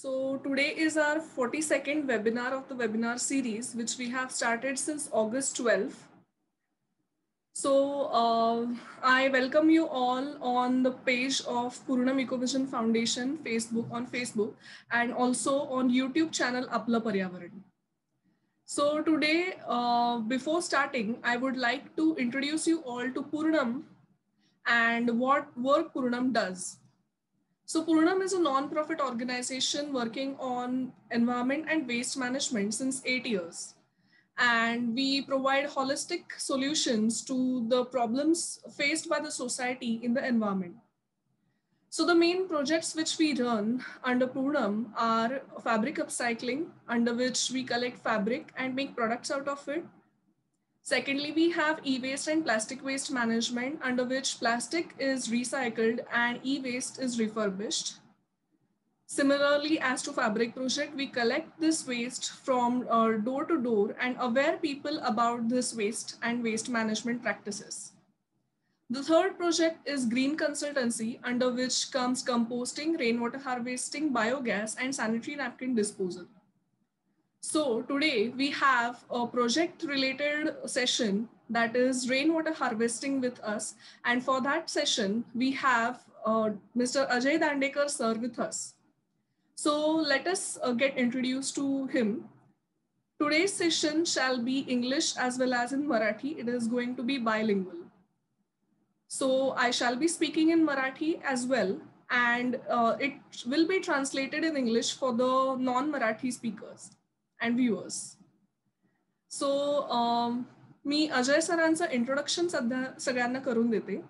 So today is our 42nd webinar of the webinar series, which we have started since August 12th. So I welcome you all on the page of Purnam Ecovision Foundation on Facebook and also on YouTube channel Apla Paryavaran. So today, before starting, I would like to introduce you all to Purnam and what work Purnam does. So Purnam is a non-profit organization working on environment and waste management since 8 years. And we provide holistic solutions to the problems faced by the society in the environment. So the main projects which we run under Purnam are fabric upcycling, under which we collect fabric and make products out of it. Secondly, we have e-waste and plastic waste management, under which plastic is recycled and e-waste is refurbished. Similarly, as to fabric project, we collect this waste from door to door and aware people about this waste and waste management practices. The third project is green consultancy, under which comes composting, rainwater harvesting, biogas, and sanitary napkin disposal. So today we have a project related session, that is rainwater harvesting with us. And for that session, we have Mr. Ajay Dandekar sir with us. So let us get introduced to him. Today's session shall be English as well as in Marathi. It is going to be bilingual. So I shall be speaking in Marathi as well, and it will be translated in English for the non-Marathi speakers and viewers. So मी अजय सरांचं introduction सगळ्यांना करून देते.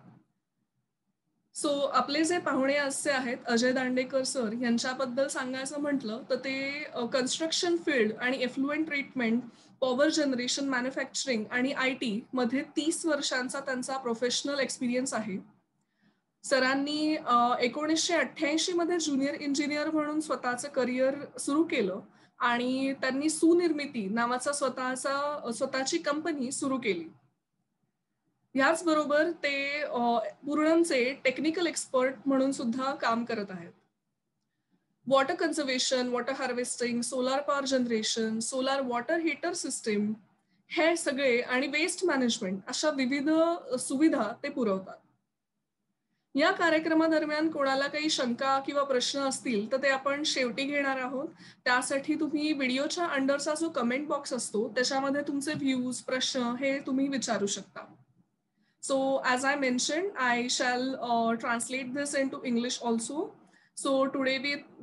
So आपले जे पाहुणे असे आहेत Ajay Dandekar sir यांच्याबद्दल सांगायचं म्हटलं तर ते कन्स्ट्रक्शन फील्ड आणि effluent treatment, power generation, manufacturing आणि IT मध्ये 30 वर्षांचा त्यांचा प्रोफेशनल एक्सपिरियन्स आहे. सरांनी 1988 मध्ये ज्युनियर इंजिनियर म्हणून स्वतःचं करिअर सुरू केलं आणि त्यांनी सुनिर्मिती नावाचा स्वतःची कंपनी सुरू केली. याचबरोबर ते पूर्णमचे टेक्निकल एक्सपर्ट म्हणून सुद्धा काम करत आहेत. Water conservation, water harvesting, solar power generation, solar water heater system हे सगळे आणि वेस्ट मॅनेजमेंट अशा विविध सुविधा ते पुरवतात. या कार्यक्रमादरम्यान कोणाला काही शंका किंवा प्रश्न असतील तर ते आपण शेवटी घेणार आहोत. त्यासाठी तुम्ही व्हिडिओच्या अंडरचा जो कमेंट बॉक्स असतो त्याच्यामध्ये तुमचे व्ह्यूज, प्रश्न हे तुम्ही विचारू शकता. So as I mentioned, I shall translate this into English also. So today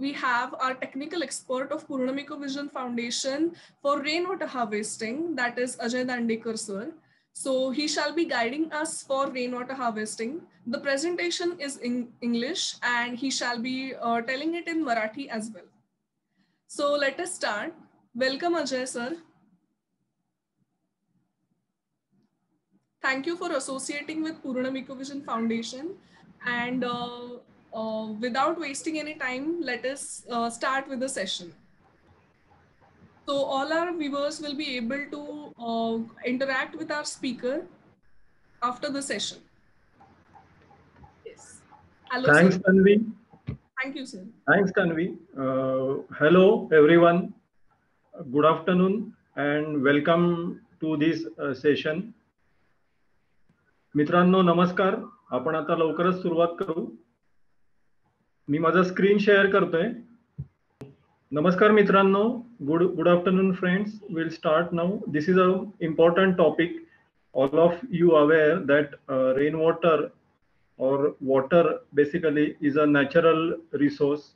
we have our technical expert of Purnam Ecovision Foundation for rainwater harvesting, that is Ajay Dandekar sir. So he shall be guiding us for rainwater harvesting. The presentation is in English and he shall be telling it in Marathi as well. So let us start. Welcome Ajay sir. Thank you for associating with Purnam Ecovision Foundation. And without wasting any time, let us start with the session. So all our viewers will be able to interact with our speaker after the session. Yes. Hello, Thanks, sir. Tanvi. Thank you, sir. Thanks, Tanvi. Hello, everyone. Good afternoon and welcome to this session. मित्रांनो नमस्कार. आपण आता लवकरच सुरुवात करू. मी माझा screen share करतोय. नमस्कार मित्रांनो. Good afternoon friends. We'll start now. This is an important topic. All of you aware that rainwater or water basically is a natural resource.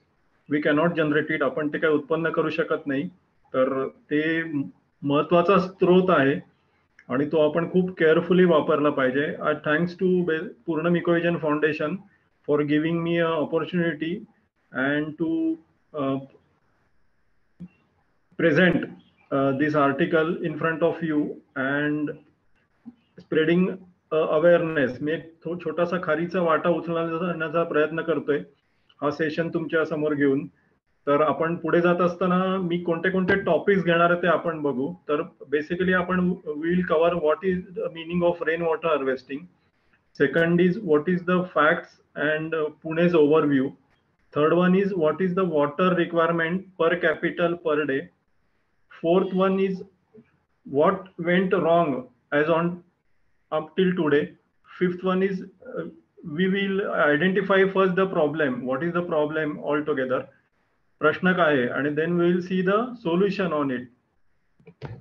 We cannot generate it. आपण ते काही उत्पन्न करू शकत नाही. तर ते महत्त्वाचा स्रोत आहे आणि तो आपण खूप केअरफुली वापरला पाहिजे. Thanks to Purnam Ecovision foundation for giving me a opportunity and to present this article in front of you and spreading awareness. मी एक छोटासा खारीचा वाटा उचलण्याचा प्रयत्न करतोय हा सेशन तुमच्या समोर घेऊन. तर आपण पुढे जात असताना मी कोणते कोणते टॉपिक्स घेणार आहे ते आपण बघू. तर बेसिकली आपण will cover what is the meaning of rain water harvesting. Second is what is the facts and Pune's overview. Third one is what is the water requirement per capita per day. Fourth one is what went wrong as on up till today. Fifth one is we will identify first the problem. What is the problem altogether? Prashna काय आहे, and then we will see the solution on it.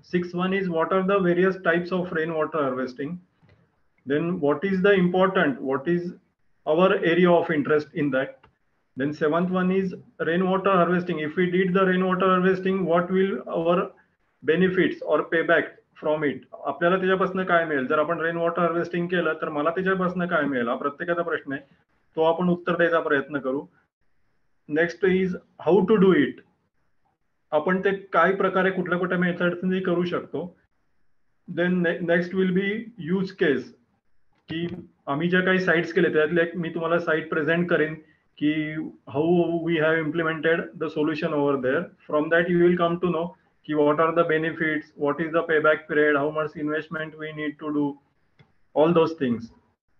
Sixth one is what are the various types of rainwater harvesting. Then what is the important, what is our area of interest in that. Then seventh one is rainwater harvesting. If we did the rainwater harvesting, what will our benefits or payback from it. आपल्याला त्याच्यापासून काय मिळेल. जर आपण rain water harvesting केलं तर मला त्याच्यापासून काय मिळेल हा प्रत्येकाचा प्रश्न आहे. तो आपण उत्तर द्यायचा प्रयत्न करू. Next is how to do it. आपण ते काय प्रकारे कुठल्या कुठल्या मेथड्सनी करू शकतो. Then next will be use case, की आम्ही ज्या काही साइट्स केले त्यातले एक मी तुम्हाला साइट प्रेझेंट करेन की how we have implemented the solution over there. From that you will come to know ki what are the benefits, what is the payback period, how much investment we need to do, all those things.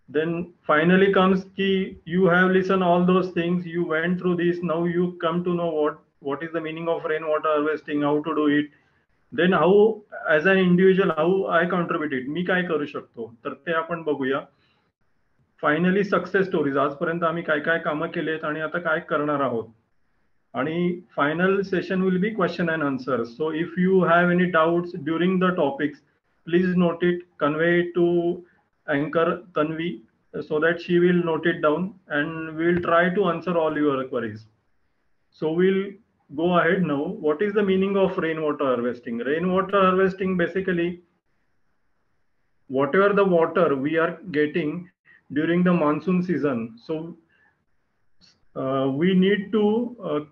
Then finally comes ki you have listened all those things, you went through this, now you come to know what is the meaning of rainwater harvesting, how to do it. Then how as an individual how I contribute it, मी काय करू शकतो, तर ते आपण बघूया. Finally success stories, आजपर्यंत आम्ही काय काय कामं केलेत आणि आता काय करणार आहोत. आणि final session will be question and answers. So if you have any doubts during the topics, please note it, convey it to anchor Tanvi so that she will note it down and we will try to answer all your queries. So we'll go ahead now. What is the meaning of rainwater harvesting? Rainwater harvesting basically whatever the water we are getting during the monsoon season. So we need to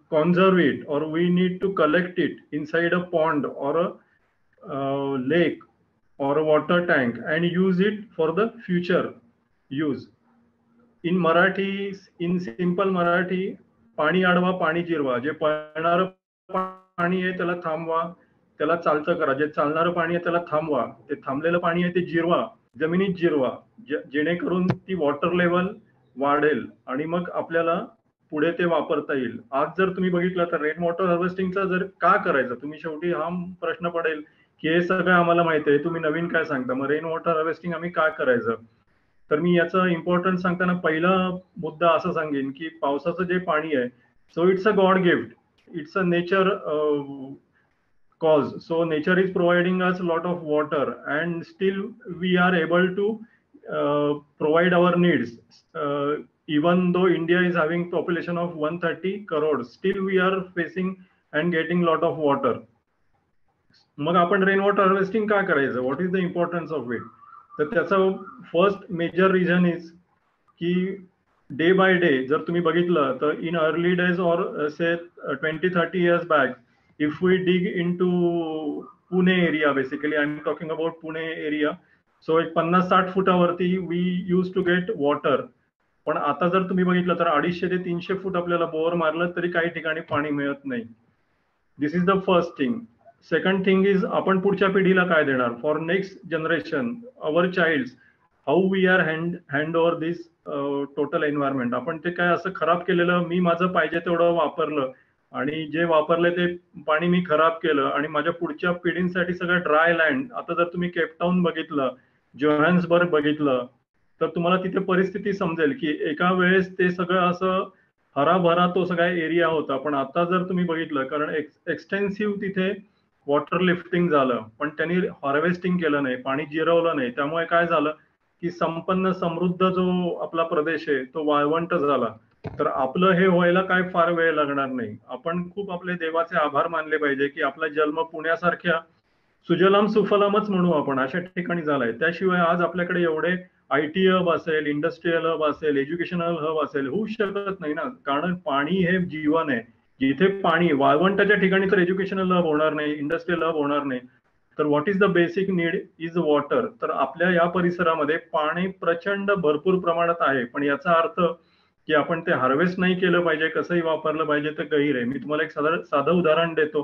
conserve it, or we need to collect it inside a pond or a lake or a water tank and use it for the future use. In Marathi, in simple Marathi, पाणी अडवा पाणी जिरवा. जे पळणारं पाणी आहे त्याला थांबवा, त्याला चालतं करा. जे चालणारं पाणी आहे त्याला थांबवा. ते थांबलेलं पाणी आहे ते जिरवा, जमिनीत जिरवा, जेणेकरून ती वॉटर लेवल वाढेल आणि मग आपल्याला पुढे ते वापरता येईल. आज जर तुम्ही बघितलं तर रेन वॉटर हार्वेस्टिंगचा जर का करायचं, तुम्ही शेवटी हा प्रश्न पडेल की हे सगळं आम्हाला माहिती आहे, तुम्ही नवीन काय सांगता, मग रेन वॉटर हार्वेस्टिंग आम्ही का करायचं. तर मी याचं इम्पॉर्टन्स सांगताना पहिला मुद्दा असं सांगेन की पावसाचं जे पाणी आहे, so it's a God gift, it's a nature cause. So nature is providing us a lot of water and still we are able to provide our needs. Even though India is having population of 130 crores, still we are facing and getting lot of water. मग आपण rain water harvesting का करायचं, what is the importance of it. तर त्याचं first major reason is की day by day जर तुम्ही बघितलं तर इन अर्ली डेज और से 20-30 years back, if we dig into Pune area, basically I'm talking about Pune area, so एक 50-60 फुटावरती we used to get water. पण आता जर तुम्ही बघितलं तर 250 ते 300 फूट आपल्याला बोर मारलं तरी काही ठिकाणी पाणी मिळत नाही. This is the first thing. Second thing is आपण पुढच्या पिढीला काय देणार, for next generation, our child, how we are hand over this total environment. आपण ते काय असं खराब केलेलं, मी माझं पाहिजे तेवढं वापरलं आणि जे वापरले ते पाणी मी खराब केलं आणि माझ्या पुढच्या पिढींसाठी सगळं ड्राय लँड. आता जर तुम्ही केपटाऊन बघितलं, जोहान्सबर्ग बघितलं तर तुम्हाला तिथे परिस्थिती समजेल की एका वेळेस ते सगळं असं हराभरा तो सगळा एरिया होता. पण आता जर तुम्ही बघितलं, कारण एक्सटेन्सिव्ह तिथे वॉटर लिफ्टिंग झालं पण त्यांनी हार्वेस्टिंग केलं नाही, पाणी जिरवलं नाही. त्यामुळे काय झालं की संपन्न समृद्ध जो आपला प्रदेश आहे तो वाळवंट झाला. तर आपलं हे व्हायला काय फार वेळ लागणार नाही. आपण खूप आपले देवाचे आभार मानले पाहिजे की आपला जन्म पुण्यासारख्या सुजलाम सुफलामच म्हणू आपण अशा ठिकाणी झालाय. त्याशिवाय आज आपल्याकडे एवढे IT हब असेल, इंडस्ट्रीयल हब असेल, एज्युकेशनल हब असेल होऊ शकत नाही ना, कारण पाणी हे जीवन आहे. जिथे पाणी, वाळवंटाच्या ठिकाणी तर एज्युकेशनल हब होणार नाही, इंडस्ट्रीयल हब होणार नाही. तर what is the basic need is water. तर आपल्या या परिसरामध्ये पाणी प्रचंड भरपूर प्रमाणात आहे, पण याचा अर्थ की आपण ते हार्वेस्ट नाही केलं पाहिजे, कसंही वापरलं पाहिजे तर गैर आहे. मी तुम्हाला एक साधं उदाहरण देतो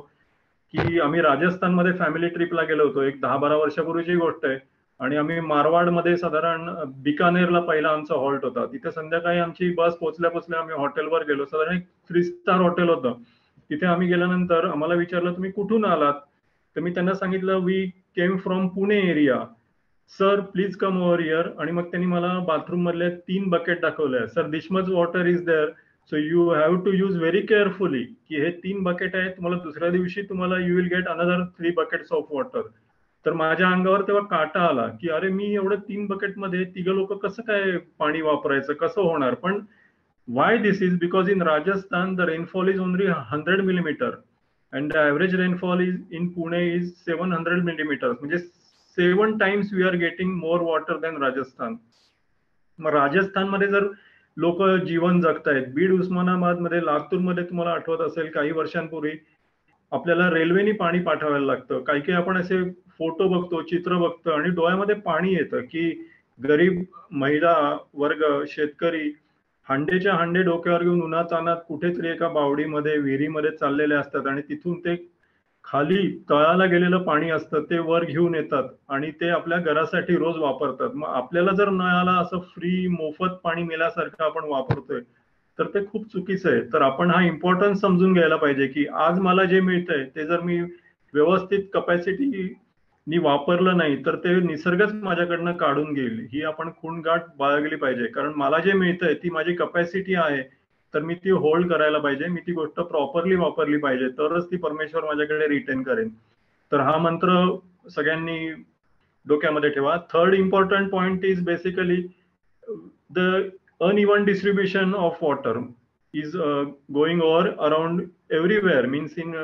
की आम्ही राजस्थानमध्ये फॅमिली ट्रिपला गेलो होतो, एक 10-12 वर्षापूर्वीची गोष्ट आहे. आणि आम्ही मारवाडमध्ये साधारण बिकानेरला पहिला आमचा हॉल्ट होता. तिथे संध्याकाळी आमची बस पोचल्या आम्ही हॉटेलवर गेलो. साधारण एक 3 स्टार हॉटेल होतं. तिथे आम्ही गेल्यानंतर आम्हाला विचारलं तुम्ही कुठून आलात, तर मी त्यांना सांगितलं we came from Pune area, sir please come over here. आणि मग त्यांनी मला बाथरूम मधले 3 बकेट दाखवले. Sir this much water is there, so you have to use very carefully, की हे 3 बकेट आहेत, तुम्हाला दुसऱ्या दिवशी तुम्हाला you will get another 3 buckets of water. तर माझ्या अंगावर तेव्हा काटा आला की अरे मी एवढं 3 बकेटमध्ये तिघं लोक कसं काय पाणी वापरायचं, कसं होणार. पण why this is because in Rajasthan the rainfall is only 100 millimeter and the average rainfall is in Pune is 700 millimeters. म्हणजे 7 times we are getting more water than Rajasthan. मग राजस्थान मध्ये जर लोक जीवन जगतायत, बीड उस्मानाबाद मध्ये लातूर मध्ये तुम्हाला आठवत असेल काही वर्षांपूर्वी आपल्याला रेल्वेनी पाणी पाठवायला लागतं. काही काही आपण असे फोटो बघतो, चित्र बघतो आणि डोळ्यामध्ये पाणी येतं की गरीब महिला वर्ग, शेतकरी हांडेच्या हांडे डोक्यावर घेऊन उन्हातान्हात कुठेतरी एका बावडीमध्ये विहिरीमध्ये चाललेले असतात आणि तिथून ते खाली तळाला गेलेलं पाणी असतं ते वर घेऊन येतात आणि ते आपल्या घरासाठी रोज वापरतात. मग आपल्याला जर नळाला असं फ्री मोफत पाणी मिळाल्यासारखं आपण वापरतोय तर ते खूप चुकीचं आहे. तर आपण हा इम्पॉर्टन्स समजून घ्यायला पाहिजे की आज मला जे मिळतंय ते जर मी व्यवस्थित कपॅसिटी नी वापरलं नाही तर ते निसर्गच माझ्याकडनं काढून घेईल. ही आपण खूणगाठ बाळगली पाहिजे. कारण मला जे मिळतंय ती माझी कपॅसिटी आहे, तर मी ती होल्ड करायला पाहिजे. मी ती गोष्ट प्रॉपरली वापरली पाहिजे, तरच ती परमेश्वर माझ्याकडे रिटर्न करेन. तर हा मंत्र सगळ्यांनी डोक्यामध्ये ठेवा. Third important point is basically the uneven distribution of water is going over around everywhere. Means in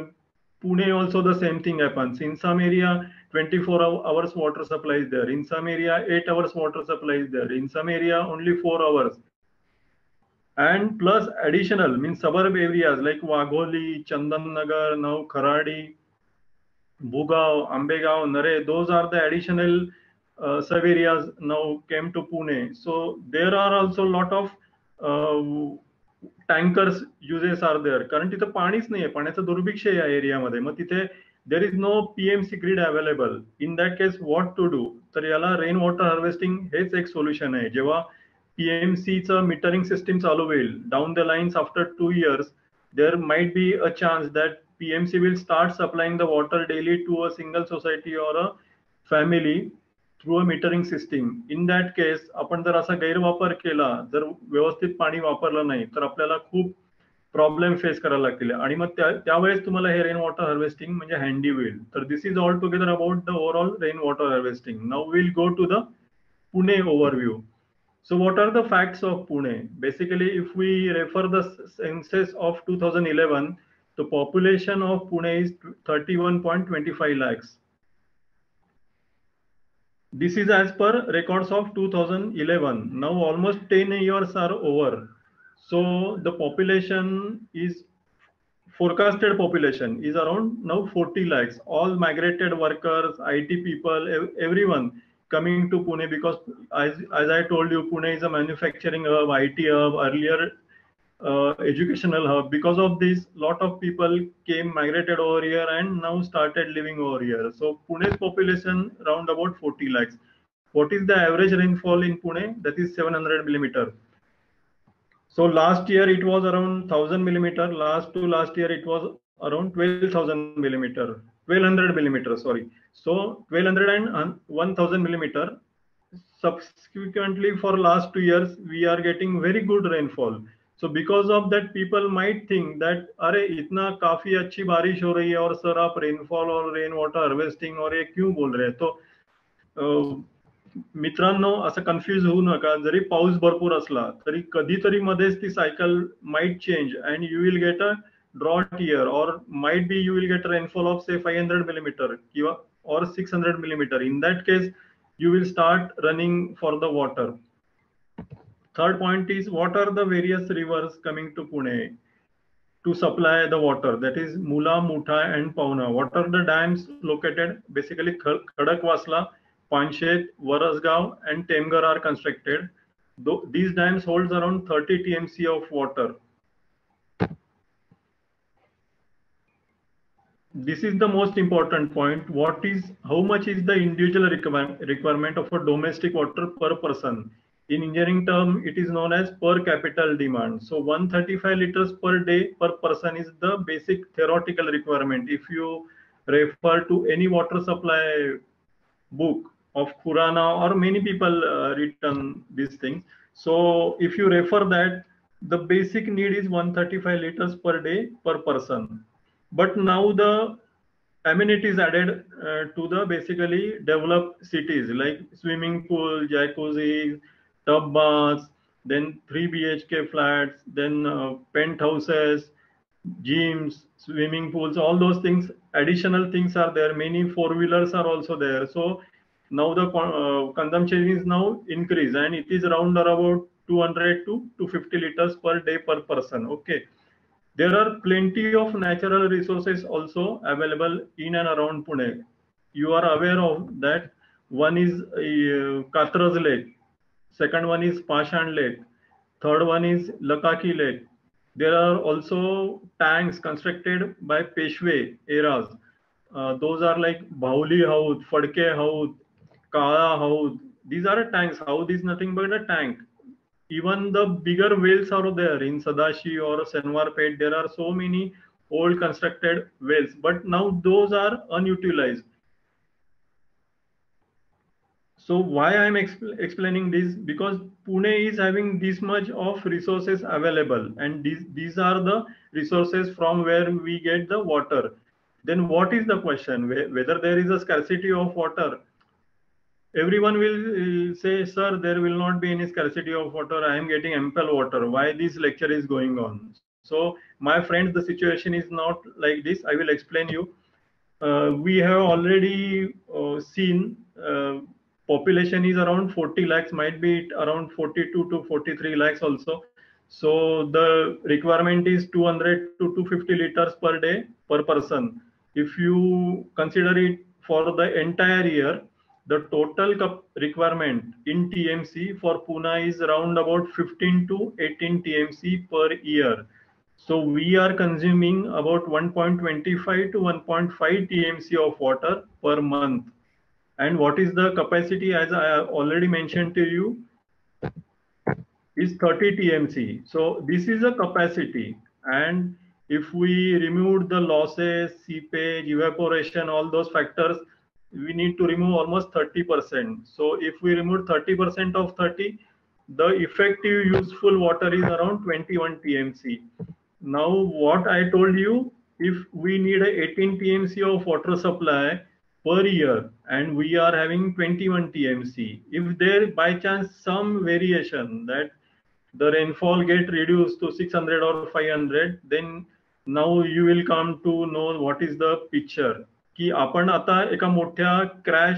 Pune also the same thing happens. In some area 24 hours water supply is there, in some area 8 hours water supply is there, in some area only 4 hours. And plus additional means suburb areas like Wagholi, Chandan Nagar, now Kharadi, Bhugav, Ambegaon, Nare, those are the additional sub areas now came to Pune. So there are also a lot of tankers uses are there. कारण तिथे पाणीच नाहीये, पाण्याचं दुर्भिक्ष आहे या एरियामध्ये. मग तिथे there is no PMC grid available. In that case what to do? तर याला रेन वॉटर हार्वेस्टिंग हेच एक सोल्युशन आहे. जेव्हा PMC चं मीटरिंग सिस्टीम चालू होईल down the lines after 2 years, there might be a chance that PMC will start supplying the water daily to a single society or a family through a metering system. In that case आपण जर असा गैरवापर केला, जर व्यवस्थित पाणी वापरलं नाही तर आपल्याला खूप प्रॉब्लेम फेस करायला लागतील आणि मग त्यावेळेस तुम्हाला हे रेन वॉटर हार्वेस्टिंग म्हणजे हँडी होईल. तर this is all together about the overall rain water harvesting. Now will go to the Pune overview. So what are the facts of Pune? Basically, if we refer the census of 2011, the population of Pune is 31.25 lakhs. This is as per records of 2011. Now almost 10 years are over. So the population is forecasted population is around now 40 lakhs. All migrated workers, IT people, everyone coming to Pune because as I told you, Pune is a manufacturing hub, IT hub, earlier educational hub. Because of this, lot of people migrated over here and now started living over here. So Pune's population around about 40 lakhs. What is the average rainfall in Pune? That is 700 millimeter. So last year it was around 1000 millimeter. Last year it was around 12,000 millimeter, 1200 millimeter. Sorry. So 1200 and 1000 millimeter. Subsequently, for last 2 years we are getting very good rainfall. So because of that, people might think that अरे इतना काफी अच्छी बारिश हो रही है और sir आप rainfall और रेन वाटर हार्वेस्टिंग और ये क्यों बोल रहे हैं. तो मित्रांनो असं कन्फ्युज होऊ नका. जरी पाऊस भरपूर असला तरी कधीतरी मध्येच ती cycle might change and you will get a drought year or might be you will get rainfall of say 500 millimeter किंवा or 600 millimeter. In that case you will start running for the water. Third point is what are the various rivers coming to Pune to supply the water, that is Mula, Mutha and Pauna. What are the dams located? Basically Khadakwasla, Panshet, Warasgaon and Temgar are constructed. These dams holds around 30 TMC of water. this is the most important point. How much is the individual requirement of a domestic water per person? In engineering term, it is known as per capita demand. So 135 liters per day per person is the basic theoretical requirement. If you refer to any water supply book of Khurana, or many people written these things. So if you refer that, the basic need is 135 liters per day per person. But now the amenities added to the basically developed cities like swimming pool, jacuzzi, tub baths, then 3 BHK flats, then penthouses, gyms, swimming pools, all those things, additional things are there. Many four-wheelers are also there. So now the consumption is now increased, and it is around about 200 to 250 liters per day per person. Okay. There are plenty of natural resources also available in and around Pune. You are aware of that. One is Katras Lake, second one is Pashan Lake, third one is Lakaki Lake. There are also tanks constructed by Peshwe eras. Those are like Bahuli Haud, Fadke Haud, Kala Haud. These are tanks. Haud is nothing but a tank. Even the bigger wells are there in Sadashi or Senwarpet. There are so many old constructed wells, but now those are unutilized. So why I'm explaining this? Because Pune is having this much of resources available, and these are the resources from where we get the water. Then what is the question? Whether there is a scarcity of water? Everyone will say, sir, there will not be any scarcity of water. I am getting ample water. Why this lecture is going on? So my friends, the situation is not like this. I will explain you. We have already seen population is around 40 lakhs, might be around 42 to 43 lakhs also. So the requirement is 200 to 250 liters per day per person. If you consider it for the entire year, the total requirement in TMC for Pune is around about 15 to 18 TMC per year. So we are consuming about 1.25 to 1.5 TMC of water per month. And what is the capacity, as I already mentioned to you, is 30 TMC. So this is a capacity. And if we remove the losses, seepage, evaporation, all those factors, we need to remove almost 30%. So if we remove 30% of 30, the effective useful water is around 21 TMC. Now, what I told you, if we need a 18 TMC of water supply per year and we are having 21 TMC, if there by chance some variation that the rainfall get reduced to 600 or 500, then now you will come to know what is the picture. की आपण आता एका मोठ्या crash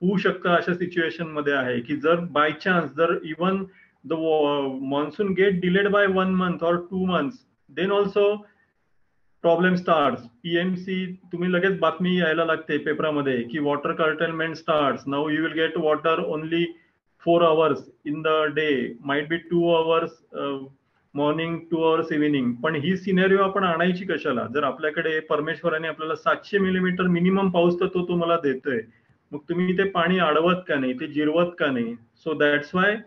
होऊ शकतं अशा situation मध्ये आहे की जर बाय चान्स जर even the monsoon get delayed by 1 month or 2 months, then also problem starts. PMC तुम्ही लगेच बातमी यायला लागते पेपरामध्ये की water curtailment starts. Now you will get water only 4 hours in the day, might be 2 hours morning 2 hours evening. पण ही scenario आपण आणायची कशाला? जर आपल्याकडे परमेश्वराने आपल्याला 700 मिलीमीटर मिनिमम पाऊस तर तो तुम्हाला देतोय, मग तुम्ही ते पाणी अडवत का नाही, ते जिरवत का नाही? So that's why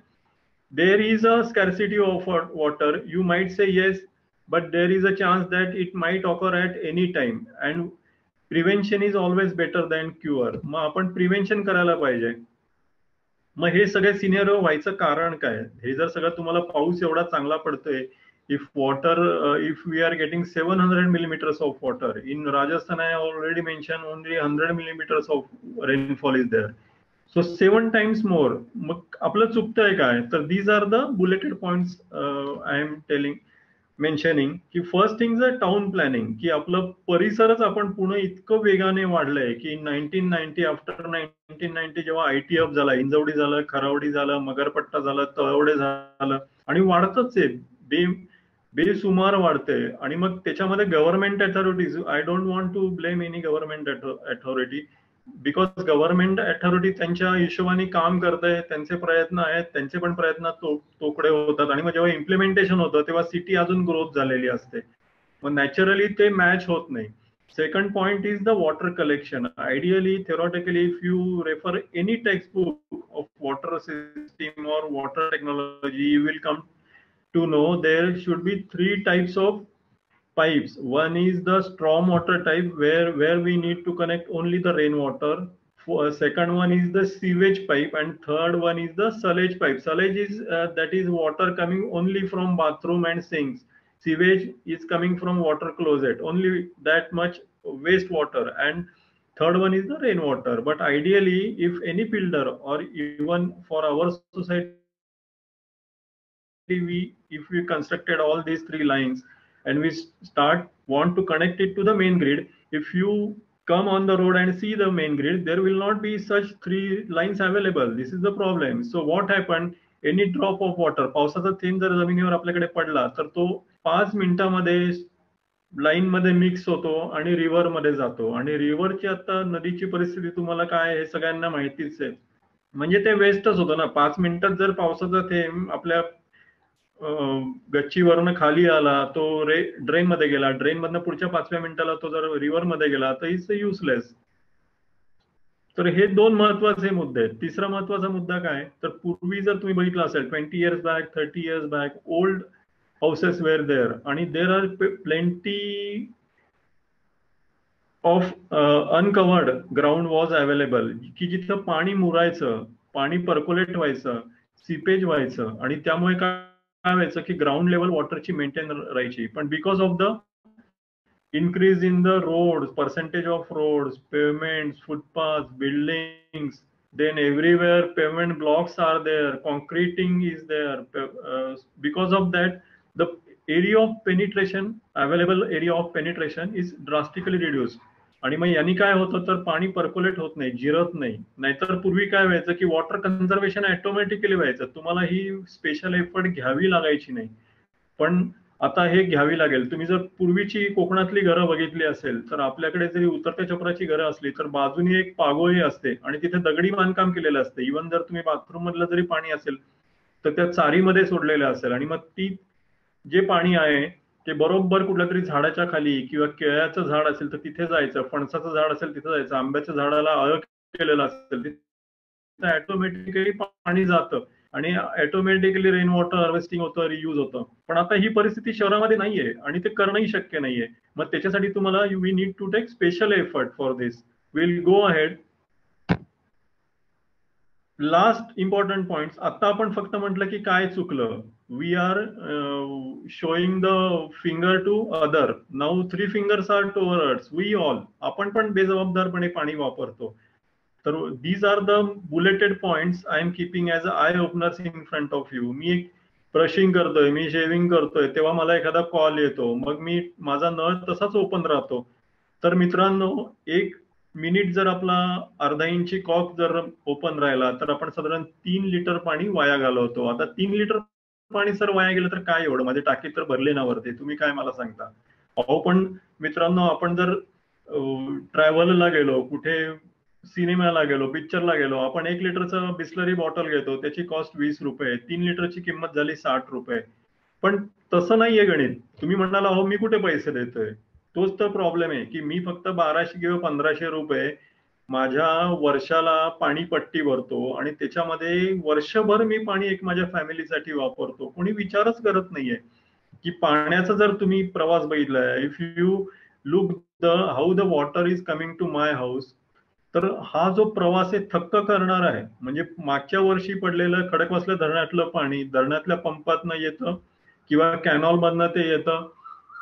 there is a scarcity of water. You might say yes, but there is a chance that it might occur at any time, and prevention is always better than cure. मग आपण prevention करायला पाहिजे. मग हे सगळे scenario व्हायचं कारण काय? हे जर सगळं तुम्हाला पाऊस एवढा चांगला पडतोय, if we are getting 700 millimeters of water in Rajasthan, I already mentioned only 100 millimeters of rainfall is there. So 7 times more. मग आपलं चुकतंय काय? तर these are the bulleted points I am mentioning की first thing is town planning, की आपलं परिसरच आपण पुणे इतकं वेगाने वाढलंय की 1990 आफ्टर 1990 जेव्हा आयटी हब झाला, इंजवडी झालं, खरावडी झालं, मगरपट्टा झालं, तळवडे झालं, आणि वाढतच आहे, बेसुमार वाढते. आणि मग त्याच्यामध्ये government authorities, I don't want to blame any government authority, because government authority त्यांच्या हिशोबाने काम करत आहे, त्यांचे प्रयत्न आहेत, त्यांचे पण प्रयत्न तोकडे होतात, आणि मग जेव्हा इम्प्लिमेंटेशन होतं तेव्हा सिटी अजून ग्रोथ झालेली असते, मग नॅचरली ते मॅच होत नाही. Second point is the water collection. Ideally, theoretically, if you refer any textbook of water system or water technology, you will come to know there should be three types of pipes. One is the storm water type where we need to connect only the rainwater. Second one is the sewage pipe, and third one is the sewage pipe. Sewage is that is water coming only from bathroom and sinks. Sewage is coming from water closet, only that much wastewater. And third one is the rainwater. But ideally, if any builder or even for our society, if we constructed all these three lines and we want to connect it to the main grid, if you come on the road and see the main grid, there will not be such three lines available. This is the problem. So what happened, any drop of water, पावसाचा थेंब जर जमिनीवर आपल्याकडे पडला तर तो 5 मिनिटांमध्ये line मध्ये मिक्स होतो आणि रिव्हर मध्ये जातो. आणि रिव्हरची आता नदीची परिस्थिती तुम्हाला काय हे सगळ्यांना माहितीच आहे. म्हणजे ते वेस्टच होतं ना. 5 मिनिटात जर पावसाचा थेंब आपल्या गच्चीवरनं खाली आला, तो ड्रेन मध्ये गेला, ड्रेन मधनं पुढच्या 5व्या मिनिटाला तो जर रिव्हर मध्ये गेला तर इट्स युजलेस. तर हे दोन महत्वाचे मुद्दे आहेत. तिसरा महत्वाचा मुद्दा काय, तर पूर्वी जर तुम्ही बघितलं असेल 20 years back 30 years back old houses were there आणि there are plenty of uncovered ground was available, की जिथं पाणी मुरायचं, पाणी पर्क्युलेट व्हायचं, सिपेज व्हायचं आणि त्यामुळे काय व्हायचं की ग्राउंड लेवल वॉटरची मेंटेन राहायची. पण because of the increase in the roads, percentage of roads, pavements, footpaths, buildings, then everywhere pavement blocks are there, concreting is there. Because of that, the area of penetration, available area of penetration is drastically reduced. आणि मग यांनी काय होतं तर पाणी percolate होत नाही, जिरत नाही. नाहीतर पूर्वी काय व्हायचं की वॉटर कन्झर्वेशन ऑटोमॅटिकली व्हायचं, तुम्हाला ही स्पेशल एफर्ट घ्यावी लागायची नाही. पण आता हे घ्यावी लागेल. तुम्ही जर पूर्वीची कोकणातली घरं बघितली असेल तर आपल्याकडे जरी उतरत्या छपराची घरं असली तर बाजूनी एक पागोळी असते आणि तिथे दगडी बांधकाम केलेलं असतं. इव्हन जर तुम्ही बाथरूम मधलं जरी पाणी असेल तर त्या चारीमध्ये सोडलेलं असेल आणि मग ती जे पाणी आहे ते बरोबर कुठल्या तरी झाडाच्या खाली किंवा केळ्याचं झाड असेल तर तिथे जायचं, फणसाचं झाड असेल तिथे जायचं, आंब्याच्या झाडाला अळ केलेलं असेल तिथे ऑटोमॅटिकली पाणी जातं आणि ऑटोमॅटिकली रेन वॉटर हार्वेस्टिंग होतं, रियूज होतं. पण आता ही परिस्थिती शहरामध्ये नाहीये आणि ते करणंही शक्य नाहीये. मग त्याच्यासाठी तुम्हाला we need to take special effort for this. Will go ahead. Last important point. आता आपण फक्त म्हटलं की काय चुकलं, we are showing the finger to other. Now 3 fingers are towards we all. आपण पण बेजबाबदारपणे पाणी वापरतो. तर these are the bulleted points I am keeping as a eye openers in front of you. मी एक ब्रशिंग करतोय, मी शेविंग करतोय, तेव्हा मला एखादा कॉल येतो, मग मी माझा नळ तसाच ओपन राहतो. तर मित्रांनो, 1 मिनिट जर आपला अर्धा इंची कॉक जर ओपन राहिला तर आपण साधारण 3 लिटर पाणी वाया घालवतो. आता 3 लिटर पाणी जर वाया गेलं तर काय एवढं, माझे टाकी तर भरले ना वरती, तुम्ही काय मला सांगता. अहो पण मित्रांनो, आपण जर ट्रॅव्हलला गेलो, कुठे सिनेमाला गेलो, पिक्चरला गेलो, आपण 1 लिटरचं बिस्लरी बॉटल घेतो, त्याची कॉस्ट 20 रुपये, 3 लिटरची किंमत झाली 60 रुपये. पण तसं नाहीये गणित. तुम्ही म्हणाला अहो मी कुठे पैसे देतोय, तोच तर प्रॉब्लेम आहे की मी फक्त 1200 किंवा 1500 रुपये माझ्या वर्षाला पाणी पट्टी भरतो आणि त्याच्यामध्ये वर्षभर मी पाणी एक माझ्या फॅमिलीसाठी वापरतो. कोणी विचारच करत नाहीये की पाण्याचा जर तुम्ही प्रवास बघितलाय, if you look the how the water is coming to my house, तर हा जो प्रवास आहे थक्क करणार आहे. म्हणजे मागच्या वर्षी पडलेलं खडकवासला धरणातलं पाणी धरणातल्या पंपातनं येतं किंवा कॅनॉल मधनं ते येतं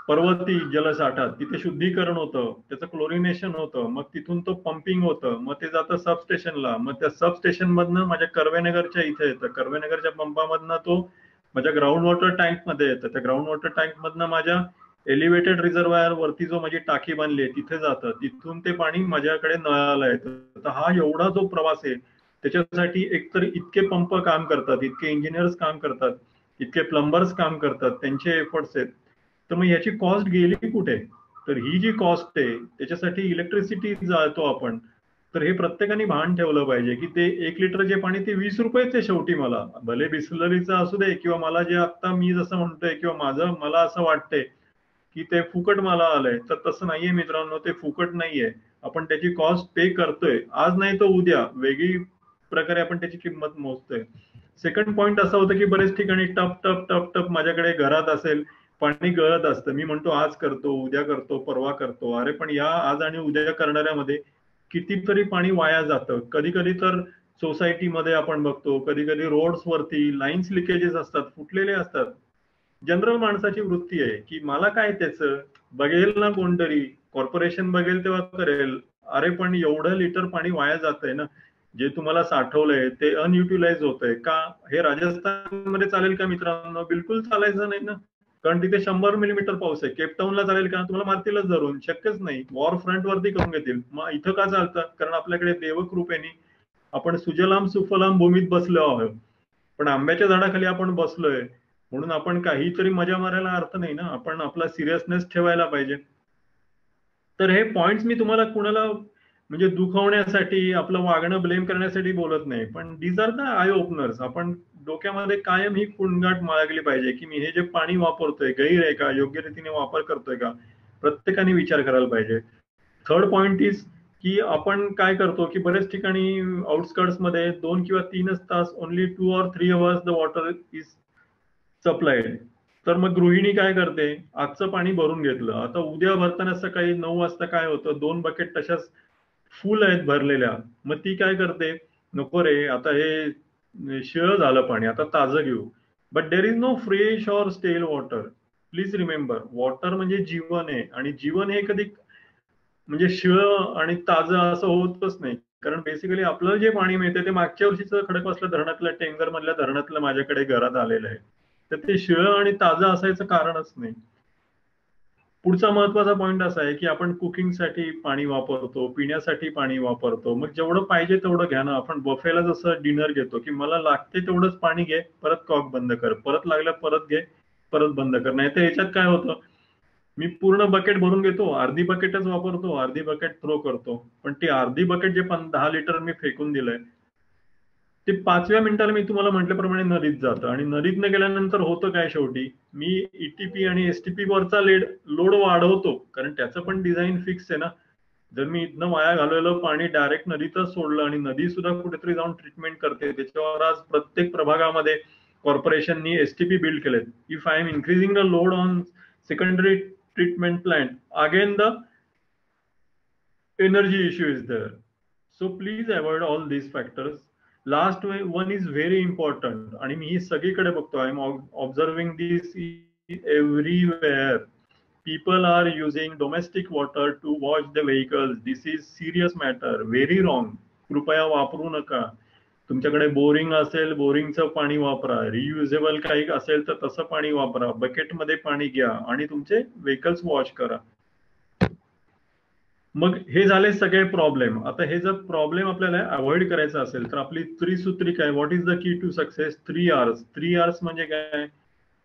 पर्वती जलसाठा, तिथे शुद्धीकरण होतं, त्याचं क्लोरिनेशन होतं, मग तिथून तो पंपिंग होतं, मग ते जातं सबस्टेशनला, मग त्या सबस्टेशन मधनं माझ्या कर्वेनगरच्या इथे येतं, कर्वेनगरच्या पंपामधनं तो माझ्या ग्राउंड वॉटर टँक मध्ये येतं, त्या ग्राउंड वॉटर टँक मधनं माझ्या एलिव्हेटेड रिझर्वायर वरती जो माझी टाकी बांधली आहे तिथे जातं, तिथून ते पाणी माझ्याकडे नळाला येतं. तर हा एवढा जो प्रवास आहे त्याच्यासाठी एकतर इतके पंप काम करतात, इतके इंजिनियर्स काम करतात, इतके प्लंबर्स काम करतात, त्यांचे एफर्ट्स आहेत. तर मग याची कॉस्ट गेली कुठे, तर ही जी कॉस्ट आहे त्याच्यासाठी इलेक्ट्रिसिटी जातो आपण. तर हे प्रत्येकाने भान ठेवलं पाहिजे की ते 1 लिटर जे पाणी ते 20 रुपयेच आहे शेवटी. मला भले बिस्लरीचं असू दे किंवा मला जे आता मी जसं म्हणतोय किंवा मला असं वाटतंय की ते फुकट मला आलंय, तर तसं नाहीये मित्रांनो. ते फुकट नाहीये. आपण त्याची कॉस्ट पे करतोय. आज नाही तर उद्या वेगळी प्रकारे आपण त्याची किंमत मोजतोय. सेकंड पॉइंट असा होता की बरेच ठिकाणी टप टप टप टप माझ्याकडे घरात असेल, पाणी गळत असतं. मी म्हणतो आज करतो, उद्या करतो, परवा करतो. अरे पण या आज आणि उद्या करणाऱ्यामध्ये कितीतरी पाणी वाया जातं. कधी कधी तर सोसायटीमध्ये आपण बघतो, कधी कधी रोड्स वरती लाईन्स लिकेजेस असतात, फुटलेले असतात. जनरल माणसाची वृत्ती आहे की मला काय त्याचं, बघेल ना कोणतरी, कॉर्पोरेशन बघेल तेव्हा करेल. अरे पण एवढं लिटर पाणी वाया जातंय ना, जे तुम्हाला साठवलंय ते अनयुटिलाइज होतंय का? हे राजस्थानमध्ये चालेल का मित्रांनो? बिलकुल चालायचं नाही ना, कारण तिथे 100 मिलीमीटर पाऊस आहे. केपटाऊनला चालेल का? तुम्हाला मारतीलच धरून, शक्यच नाही. वॉर फ्रंट वरती करून घेतील. मग इथं का चालतं? कारण आपल्याकडे देवकृपेने आपण सुजलाम सुफलाम भूमीत बसलो आहोत. पण आंब्याच्या झाडाखाली आपण बसलोय म्हणून आपण काहीतरी मजा मारायला अर्थ नाही ना. आपण आपला सिरियसनेस ठेवायला पाहिजे. तर हे पॉइंट्स मी तुम्हाला कुणाला म्हणजे दुखवण्यासाठी, आपलं वागणं ब्लेम करण्यासाठी बोलत नाही, पण these are the eye openers. आपण डोक्यामध्ये कायम ही कुणगाट माळगली पाहिजे की मी हे जे पाणी वापरतोय गैर आहे का, योग्य रीतीने वापर करतोय का, प्रत्येकाने विचार करायला पाहिजे. थर्ड पॉइंट इज की आपण काय करतो की बरेच ठिकाणी आउटस्कर्ट्स मध्ये 2 किंवा 3 तास, only 2 or 3 hours the water is supplied. तर मग गृहिणी काय करते, आजचं पाणी भरून घेतलं, आता उद्या भरताना सकाळी 9 वाजता काय होतं, 2 बकेट तशाच फुल आहेत भरलेल्या. मग ती काय करते, नको रे आता हे शिळ झालं पाणी, आता ताजं घेऊ. But there is no fresh or stale water. Please remember, water म्हणजे जीवन आहे, आणि जीवन हे कधी म्हणजे शिळ आणि ताजं असं होतच नाही. कारण बेसिकली आपलं जे पाणी मिळते ते मागच्या वर्षीचं खडकवासला धरणातलं, टेंगर मधल्या धरणातलं माझ्याकडे घरात आलेलं आहे. तर ते शिळ आणि ताजं असायचं कारणच नाही. पुढचा महत्वाचा पॉइंट असा आहे की आपण कुकिंगसाठी पाणी वापरतो, पिण्यासाठी पाणी वापरतो. मग जेवढं पाहिजे तेवढं घ्या ना. आपण बफेला जसं डिनर घेतो की मला लागते तेवढंच पाणी घे, परत कॉक बंद कर, परत लागलं परत घे, परत बंद कर. नाही तर याच्यात काय होतं, मी पूर्ण बकेट भरून घेतो, अर्धी बकेटच वापरतो, अर्धी बकेट थ्रो करतो. पण ती अर्धी बकेट जे 10 लिटर मी फेकून दिलंय ते 5व्या मिनिटाला मी तुम्हाला म्हटल्याप्रमाणे नदीत जातं. आणि नदीत न गेल्यानंतर होतं काय, शेवटी मी ईटीपी आणि एसटीपी वरचा लोड वाढवतो, कारण त्याचं पण डिझाईन फिक्स आहे ना. जर मी इथनं वाया घालवलेलं पाणी डायरेक्ट नदीतच सोडलं आणि नदी सुद्धा कुठेतरी जाऊन ट्रीटमेंट करते, त्याच्यावर आज प्रत्येक प्रभागामध्ये कॉर्पोरेशननी एसटीपी बिल्ड केलेत. If I am increasing the load on secondary treatment plant, again the energy issue is there. So please avoid all these factors. Last one is very important, आणि मी ही सगळीकडे बघतो. I am observing this everywhere. People are using domestic water to wash the vehicles. This is serious matter, very wrong. कृपया वापरू नका. तुमच्याकडे boring असेल, बोरिंगचं पाणी वापरा. रियुजेबल काही असेल तर तसं पाणी वापरा. बकेटमध्ये पाणी घ्या आणि तुमचे व्हेकल्स वॉश करा. मग हे झाले सगळे प्रॉब्लेम. आता हे जर प्रॉब्लेम आपल्याला अवॉइड करायचा असेल तर आपली त्रिसूत्री काय, what is the key to success? 3 R's. 3 R's म्हणजे काय?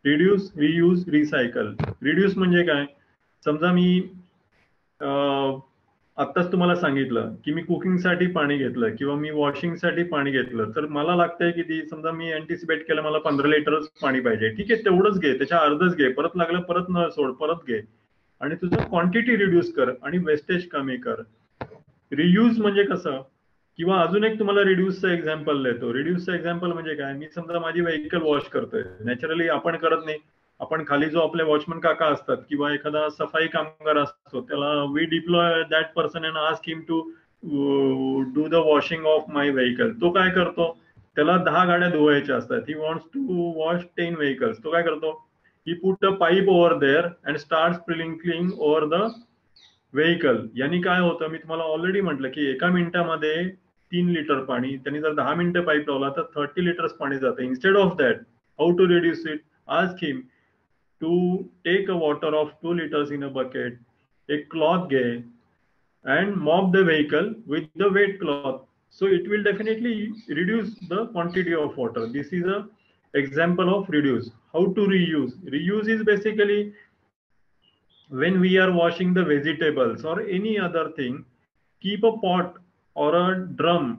Reduce, reuse, recycle. रिड्यूस म्हणजे काय? समजा मी आत्ताच तुम्हाला सांगितलं की मी कुकिंगसाठी पाणी घेतलं किंवा मी वॉशिंगसाठी पाणी घेतलं, तर मला लागतंय किती, समजा मी अँटिसिपेट केलं मला 15 लिटर पाणी पाहिजे. ठीक आहे, तेवढंच घे, त्याच्या अर्धच घे, परत लागलं परत न सोड, परत घे. आणि तुझं क्वांटिटी रिड्यूस कर आणि वेस्टेज कमी कर. रियूज म्हणजे कसं, किंवा अजून एक तुम्हाला रिड्यूसचं एक्झाम्पल देतो. रिड्यूसचं एक्झाम्पल म्हणजे काय, मी समजा माझी व्हेकल वॉश करतोय, नॅचरली आपण करत नाही, आपण खाली जो आपले वॉचमन काका असतात किंवा एखादा सफाई कामगार असतो त्याला we deploy that person and ask him to do the washing of my vehicle. तो काय करतो, त्याला 10 गाड्या धुवायच्या असतात. He wants to wash 10 vehicles. तो काय करतो, he put a pipe over there and start sprinkling over the vehicle. यांनी काय होतं, मी तुम्हाला ऑलरेडी म्हटलं की एका मिनिटामध्ये 3 लिटर पाणी, त्यांनी जर 10 मिनिटं पाईप लावला तर 30 लिटर्स पाणी जातं. Instead of that, how to reduce it? Ask him to take a water of 2 liters in a bucket, a cloth ge, and mop the vehicle with the wet cloth. So it will definitely reduce the quantity of water. This is a example of reduce. How to reuse? Reuse is basically when we are washing the vegetables or any other thing, keep a pot or a drum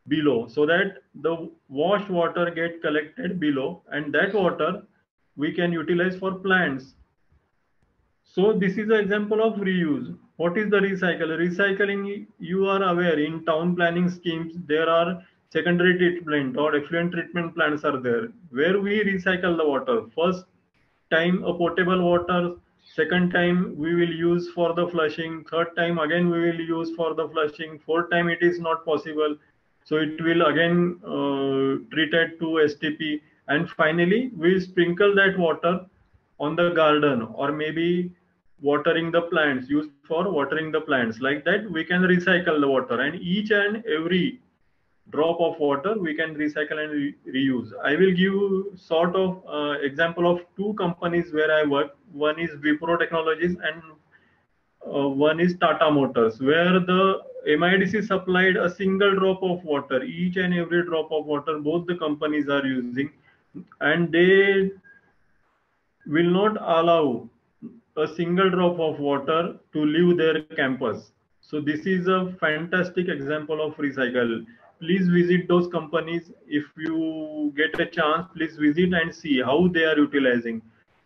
below so that the wash water get collected below, and that water we can utilize for plants. So this is an example of reuse. What is the recycle? Recycling, you are aware, in town planning schemes, there are secondary treatment or effluent treatment plants are there, where we recycle the water. First time a potable water, second time we will use for the flushing, third time again we will use for the flushing, fourth time it is not possible. So it will again treated to STP, and finally we sprinkle that water on the garden, or maybe watering the plants, used for watering the plants. Like that we can recycle the water, and each and every drop of water we can recycle and reuse. I will give you sort of example of two companies where I work. One is Wipro Technologies, and one is Tata Motors, where the MIDC supplied a single drop of water, each and every drop of water both the companies are using, and they will not allow a single drop of water to leave their campus. So this is a fantastic example of recycle. Please visit those companies. If you get a chance, please visit and see how they are utilizing.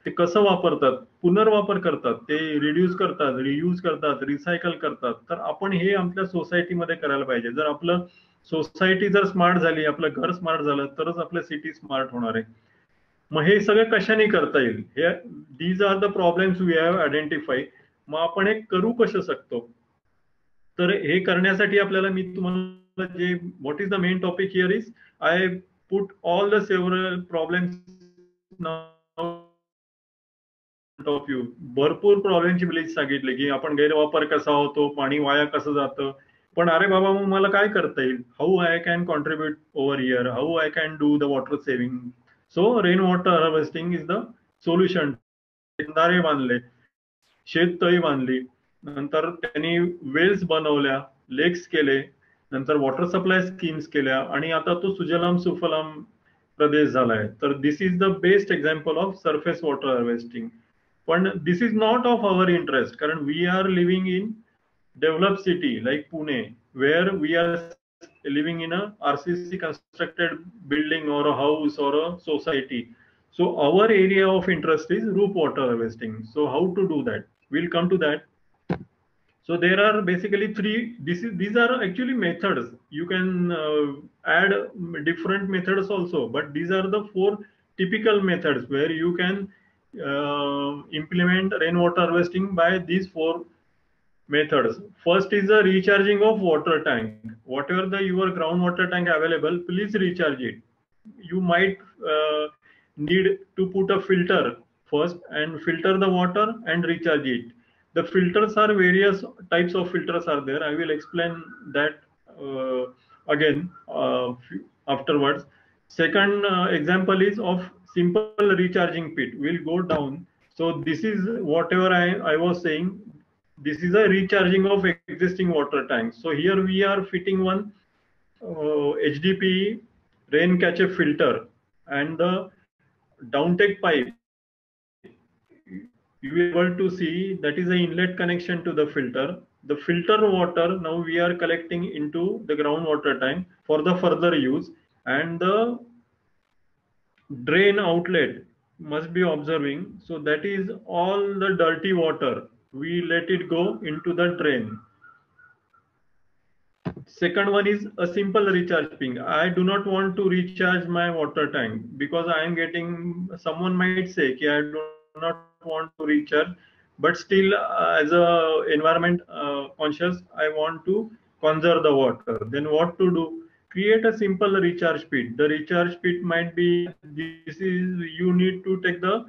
ते कसं वापरतात, पुनर्वापर करतात, ते reduce करतात, reuse करतात, recycle करतात. तर आपण हे आपल्या सोसायटीमध्ये करायला पाहिजे. जर आपलं सोसायटी जर स्मार्ट झाली, आपलं घर स्मार्ट झालं, तरच आपलं सिटी स्मार्ट होणार आहे. मग हे सगळं कशाने करता येईल? हे these are the problems we have identify. मग आपण हे करू कसं शकतो? तर हे करण्यासाठी आपल्याला, मी तुम्हाला जे what is the main topic here is, I put all the several problems of you. भरपूर प्रॉब्लेमची लिस्ट सांगितली की आपण गैरवापर कसा होतो, पाणी वाया कसं जातं. पण अरे बाबा, मग मला काय करता येईल? How I can contribute over here, how I can do the water saving. So rain water harvesting is the solution. बंधारे बांधले, शेततळी बांधली, नंतर त्यांनी वेल्स बनवल्या, लेक्स केले, नंतर वॉटर सप्लाय स्कीम्स केल्या, आणि आता तो सुजलाम सुफलाम प्रदेश झालाय. तर this is the best example of surface water harvesting. पण this is not of our interest, कारण we are living in develop city like Pune, where we are living in a RCC constructed building or a house or a society. So our area of interest is roof water harvesting. So how to do that? We'll come to that. So there are basically three. These are actually methods. You can add different methods also, but these are the four typical methods where you can implement rainwater harvesting by these four methods. First is the recharging of water tank. Whatever the your groundwater tank available, please recharge it. You might need to put a filter first and filter the water and recharge it. The filters are various types of filters are there. I will explain that again afterwards. Second example is of simple recharging pit. We'll go down. So this is whatever I was saying. This is a recharging of existing water tanks. So here we are fitting one HDPE rain catcher filter, and the downtake pipe. You will be able to see that is an inlet connection to the filter. The filter water now we are collecting into the groundwater tank for the further use, and the drain outlet must be observing. So that is all the dirty water, we let it go into the drain. Second one is a simple recharging. I do not want to recharge my water tank because I am getting, someone might say, I do not want to recharge, but still as a environment conscious, I want to conserve the water. Then what to do? Create a simple recharge pit. The recharge pit might be, this is, you need to take the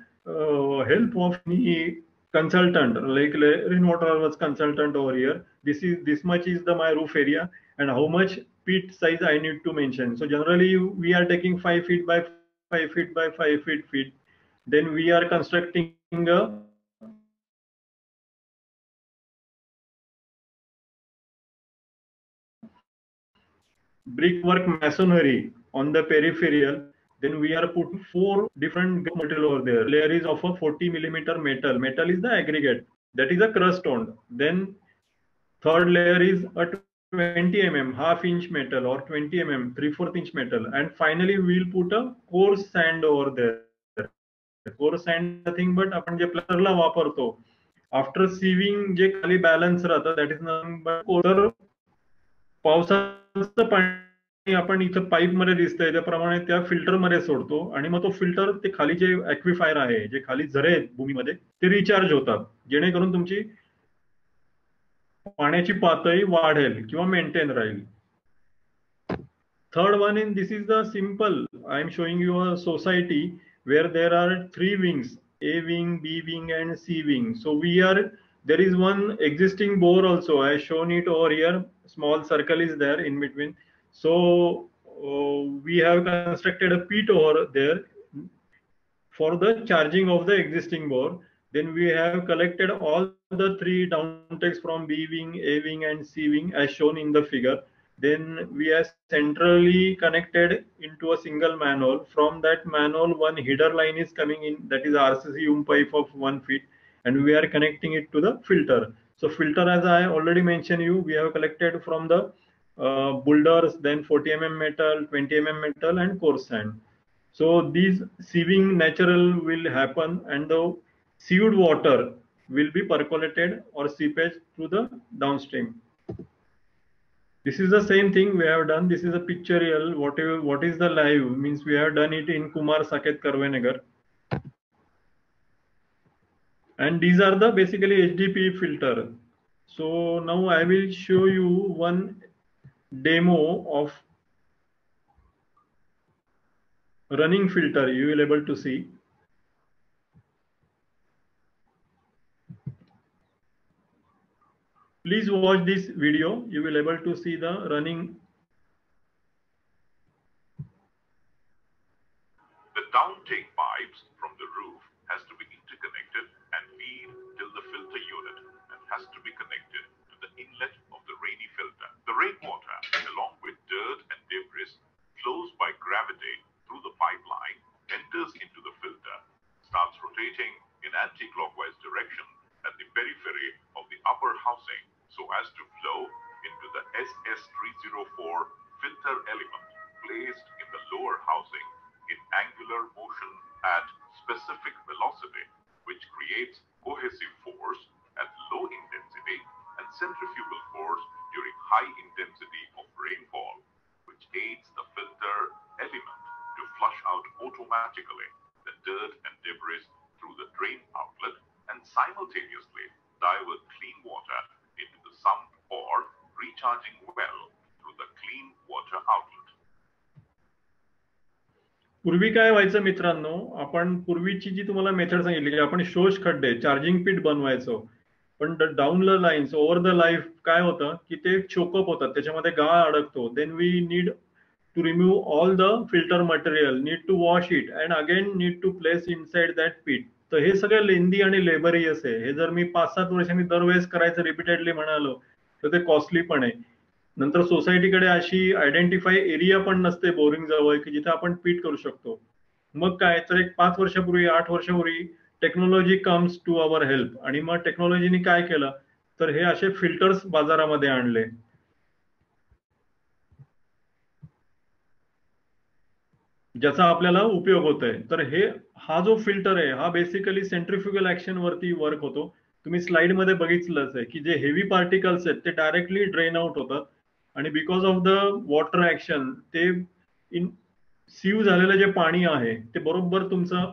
help of any consultant, like rainwater harvest consultant over here. This much is the my roof area, and how much pit size I need to mention. So generally we are taking 5 feet by 5 feet by 5 feet. Then we are constructing a brickwork masonry on the peripheral. Then we are putting 4 different material over there. Layer is of a 40 millimeter metal. Metal is the aggregate. That is a crust stone. Then third layer is a 20 mm half inch metal, or 20 mm 3/4 inch metal. And finally we'll put a coarse sand over there. Coarse sand nothing but आपण जे प्लरला वापरतो, after सिविंग जे खाली balance राहतं that is nothing but तर पावसाचं पाणी आपण इथं पाईप मध्ये दिसतंय त्याप्रमाणे त्या फिल्टर मध्ये सोडतो आणि मग तो फिल्टर ते खाली जे ऍक्विफायर आहे जे खाली झरे आहेत भूमीमध्ये ते रिचार्ज होतात जेणेकरून तुमची पाण्याची पातळी वाढेल किंवा मेंटेन राहील. Third one in this is the simple. I am showing you a society where there are 3 wings, A wing, B wing, and C wing. So there is one existing bore also. I have shown it over here. Small circle is there in between. So we have constructed a pit over there for the charging of the existing bore. Then we have collected all the 3 downtakes from B wing, A wing, and C wing as shown in the figure. Then we are centrally connected into a single manhole. From that manhole, one header line is coming in, that is RCC pipe of 1 feet, and we are connecting it to the filter. So filter, as I already mentioned you, we have collected from the boulders, then 40 mm metal, 20 mm metal, and coarse sand. So these sieving natural will happen and the sieved water will be percolated or seepage through the downstream. This is the same thing we have done. This is a pictorial. What is the live means we have done it in Kumar Saket Karvenagar. And these are the basically HDPE filter. So now I will show you one demo of running filter. You will able to see. Please watch this video. You will able to see the running. The downtake pipes from the roof has to be interconnected and feed till the filter unit and has to be connected to the inlet of the rainy filter. The rainwater, along with dirt and debris, flows by gravity through the pipeline, enters into the filter, starts rotating in anti-clockwise direction at the periphery of the upper housing so as to flow into the SS304 filter element placed in the lower housing in angular motion at specific velocity, which creates cohesive force at low intensity and centrifugal force during high intensity of rainfall, which aids the filter element to flush out automatically the dirt and debris through the drain outlet and simultaneously divert clean water into the sump or recharging well through the clean water outlet. पूर्वी काय व्हायचं मित्रांनो, आपण पूर्वीची जी तुम्हाला method सांगितली की आपण शोष खड्डे चार्जिंग पीट बनवायचो, पण down the lines over the life काय होतं की ते चोकअप होतात, त्याच्यामध्ये गाळ अडकतो. Then we need to remove all the filter material, need to wash it and again need to place inside that pit. तर हे सगळं लेंदी आणि लेबरियस आहे. हे जर मी 5-7 वर्ष मी दरवेळेस करायचं रिपीटेडली म्हणालो तर ते कॉस्टली पण आहे. नंतर सोसायटीकडे अशी आयडेंटिफाय एरिया पण नसते बोरिंग जवळ की जिथे आपण पीट करू शकतो. मग काय तर एक 5 वर्षापूर्वी 8 वर्षापूर्वी technology comes to our help आणि मग टेक्नॉलॉजीने काय केलं तर हे असे फिल्टर्स बाजारामध्ये आणले. ज्याचा आपल्याला उपयोग होतोय. तर हा जो फिल्टर आहे हा बेसिकली सेंट्रिफ्युगल ऍक्शन वरती वर्क होतो. तुम्ही स्लाइड मध्ये बघितलंच आहे की जे हेवी पार्टिकल्स आहेत ते डायरेक्टली ड्रेन आउट होतात आणि because of the water action ते सीव झालेलं जे पाणी आहे ते बरोबर तुमचं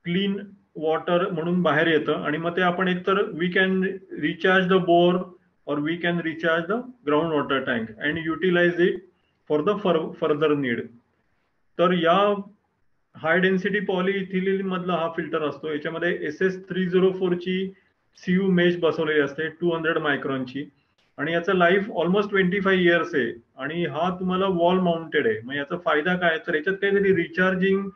क्लीन वॉटर म्हणून बाहेर येतं आणि मग ते आपण एकतर we can recharge the bore or we can recharge the ground water tank and utilise it for the further need. तर या हाय डेन्सिटी पॉलिइथिलीन मधला हा फिल्टर असतो. याच्यामध्ये SS304 ची सीयू मेश बसवलेली असते 200 मायक्रॉनची आणि याचा लाईफ ऑलमोस्ट 25 इयर्स आहे आणि हा तुम्हाला वॉल माउंटेड आहे. मग याचा फायदा काय तर याच्यात काहीतरी रिचार्जिंग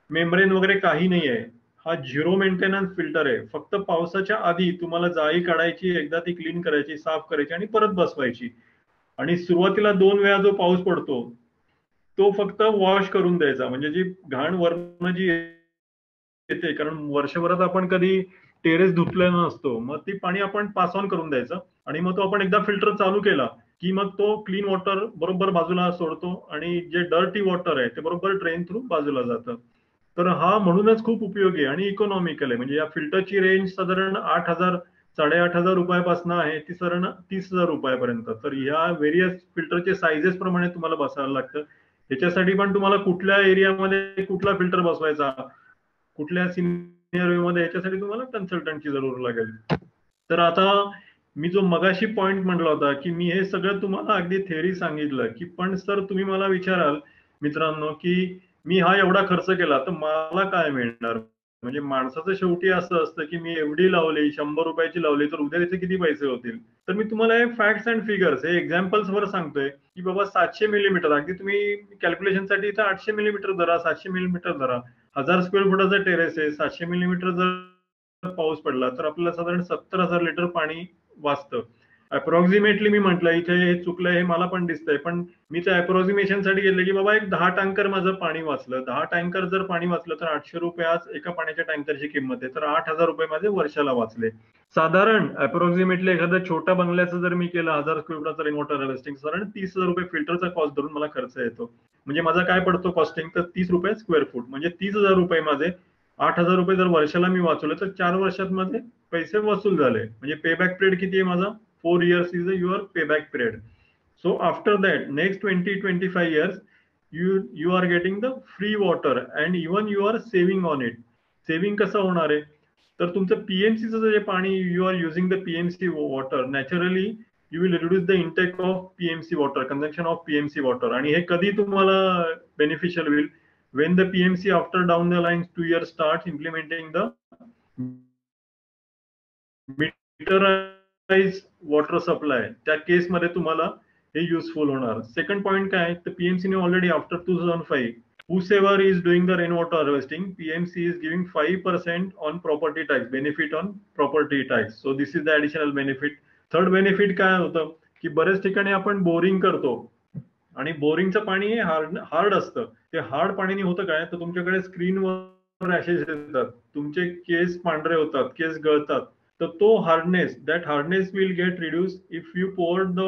मेम्ब्रेन वगैरे काही नाही आहे. हा झिरो मेंटेनन्स फिल्टर आहे. फक्त पावसाच्या आधी तुम्हाला जाळी काढायची, एकदा ती क्लीन करायची, साफ करायची आणि परत बसवायची आणि सुरुवातीला 2 वेळा जो पाऊस पडतो तो फक्त वॉश करून द्यायचा. म्हणजे जी घाण वर्ण जी येते, कारण वर्षभरात आपण कधी टेरेस धुतलेला नसतो, मग ती पाणी आपण पास ऑन करून द्यायचं आणि मग तो आपण एकदा फिल्टर चालू केला की मग तो क्लीन वॉटर बरोबर बाजूला सोडतो आणि जे डर्टी वॉटर आहे ते बरोबर ड्रेन थ्रू बाजूला जातं. तर हा म्हणूनच खूप उपयोगी आहे आणि इकॉनॉमिकल आहे. म्हणजे या फिल्टरची रेंज साधारण 8,000 8,500 रुपयापासून आहे ती साधारण 30,000 रुपयापर्यंत. तर या व्हेरियस फिल्टरचे साइजेस प्रमाणे तुम्हाला बसायला लागतं. ह्याच्यासाठी पण तुम्हाला कुठल्या एरियामध्ये कुठला फिल्टर बसवायचा, कुठल्या सिनियर याच्यासाठी तुम्हाला कन्सल्टंटची जरूर लागेल. तर आता मी जो मगाशी पॉइंट म्हटला होता की मी हे सगळं तुम्हाला अगदी थेअरी सांगितलं की पण सर तुम्ही मला विचाराल मित्रांनो की मी हा एवढा खर्च केला तर मला काय मिळणार. म्हणजे माणसाचं शेवटी असं असतं की मी एवढी लावली 100 रुपयाची लावली तर उद्या त्याचे किती पैसे होतील. तर मी तुम्हाला हे फॅक्ट्स अँड फिगर्स हे एक्झाम्पल्स वर सांगतोय की बाबा 700 मिलीमीटर अगदी तुम्ही कॅल्क्युलेशनसाठी इथं 800 मिलीमीटर धरा 700 मिलीमीटर धरा 1000 स्क्वेअर फुटाचा टेरेस आहे 700 मिलीमीटर जर पाऊस पडला तर आपल्याला साधारण 70,000 लिटर पाणी वाचतं. अप्रॉक्सिमेटली मी म्हटलं इथे हे चुकलंय हे मला पण दिसतंय पण मी त्या अप्रॉक्सिमेशन साठी घेतलं की बाबा एक 10 टँकर माझं पाणी वाचलं. 10 टँकर जर पाणी वाचलं तर 800 रुपये आज एका पाण्याच्या टँकरची किंमत आहे. तर 8,000 रुपये माझे वर्षाला वाचले. साधारण अप्रॉक्सिमेटली एखाद्या छोट्या बंगल्याचं जर मी केलं 1000 स्क्वेअर फुटाचं रेन वॉटर हार्वेस्टिंग साधारण 30,000 रुपये फिल्टरचा कॉस्ट धरून मला खर्च येतो. म्हणजे माझा काय पडतो कॉस्टिंग तर 30 रुपये स्क्वेअर फूट म्हणजे 30,000 रुपये माझे 8,000 रुपये जर वर्षाला मी वाचवले तर 4 वर्षात माझे पैसे वसूल झाले. म्हणजे पेबॅक पिरियड किती आहे माझा 4 years is your payback period. So after that, next 20-25 years, you are getting the free water and even you are saving on it. Saving कसं होणार आहे तर तुमचं पीएमसीचं जे पाणी you are using the PMC water naturally you will reduce the intake of PMC water consumption of PMC water. आणि हे कधी तुम्हाला बेनिफिशियल होईल when the PMC after down the lines 2 years starts implementing the meterise water supply त्या केसमध्ये तुम्हाला हे useful होणार. सेकंड पॉइंट काय तर पीएमसीने already after 2005 whosoever is doing the rainwater harvesting PMC is giving 5% on property tax benefit on property tax. So this is the additional benefit. Third benefit काय होतं की बरेच ठिकाणी आपण बोरिंग करतो आणि बोरिंगचं पाणी हे हार्ड असतं. ते हार्ड पाणीने होतं काय तर तुमच्याकडे स्क्रीनवर रॅशेस येतात, तुमचे केस पांढरे होतात, केस गळतात. तर तो hardness that hardness will get reduce if you pour the